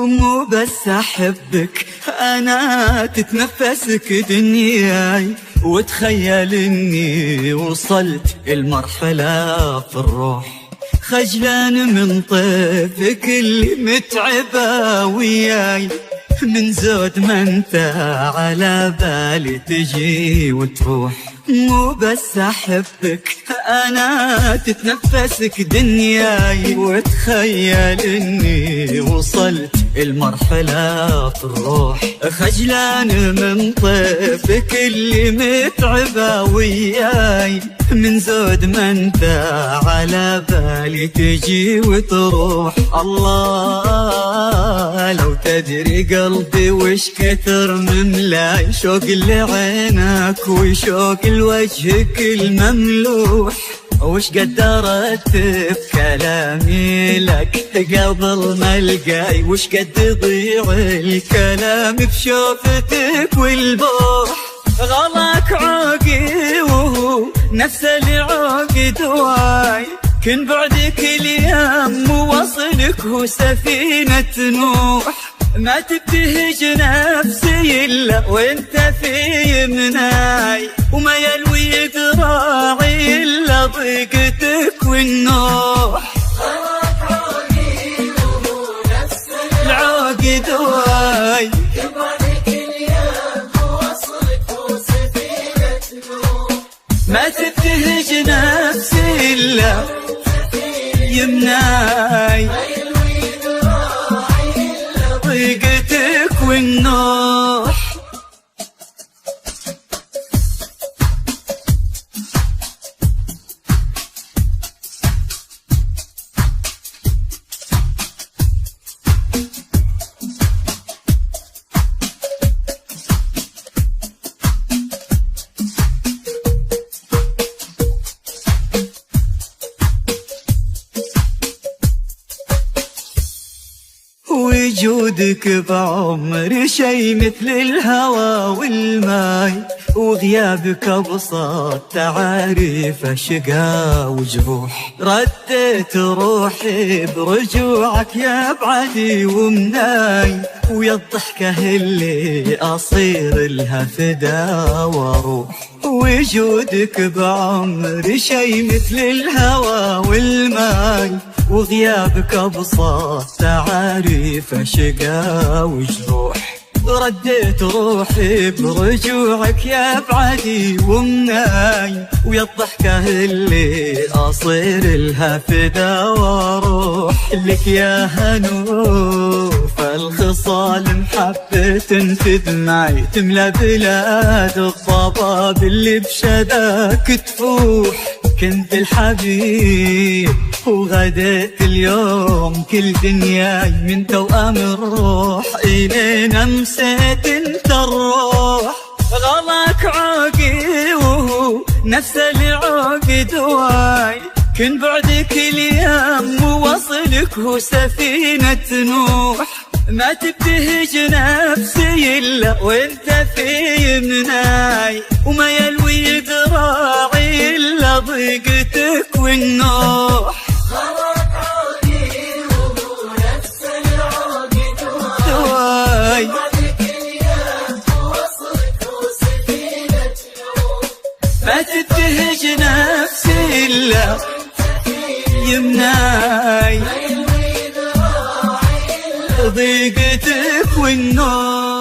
مو بس أحبك أنا، تتنفسك دنياي، وتخيل إني وصلت المرحلة في الروح. خجلان من طيفك اللي متعبة وياي، من زود ما انت على بالي تجي وتروح. مو بس أحبك أنا، تتنفسك دنياي، وتخيل إني وصلت المرحلة في الروح. خجلان من طيفك اللي متعبة وياي، من زود ما انت على بالي تجي وتروح. الله لو تدري قلبي وش كثر مملاي، شوق لعينك وشوق لوجهك المملوح، وش قدرت بكلامي لك قبل ما القاي، وش قد يضيع الكلام بشوفتك والبوح. غلاك عوقي وهو نفس العوق دواي، كن بعدك اليم ووصلك هو سفينة نوح. ما تبتهج نفسي إلا وانت في يمناي، وما يلوي ذراعي إلا ضيقتك والنوح. العوق دواي، ما تبتهج نفسي إلا يمناي، ضيقتك والنوح. وجودك بعمري شي مثل الهوى والماي، وغيابك أبسط تعاريف شقا وجروح. رديت روحي برجوعك يا بعدي ومناي، ويا الضحكة اللي أصير لها فدا واروح. وجودك بعمري شي مثل الهوى والماي، وغيابك أبسط تعاريف شقا وجروح. رديت روحي برجوعك يا بعدي ومناي، ويا الضحكة اللي أصير لها فدا واروح. لك يا هنوف الخصال محبة في دمعي، تملى بلاد الضباب اللي بشداك تفوح. كنت الحبيب وغديت اليوم كل دنياي، من توأم الروح إلين أمسيت انت الروح. غلاك عوقي وهو نفس العوق دواي، كن بعدك اليم ووصلك هو سفينة نوح. ما تبتهج نفسي إلا وانت في يمناي، وما يلوي ذراعي إلا ضيقتك والنوح. غلاك عوقي وهو نفس العوق دواي، بعدك اليم ووصلك هو سفينة نوح. ما تبتهج نفسي إلا يمناي، ضيقتك والنوح.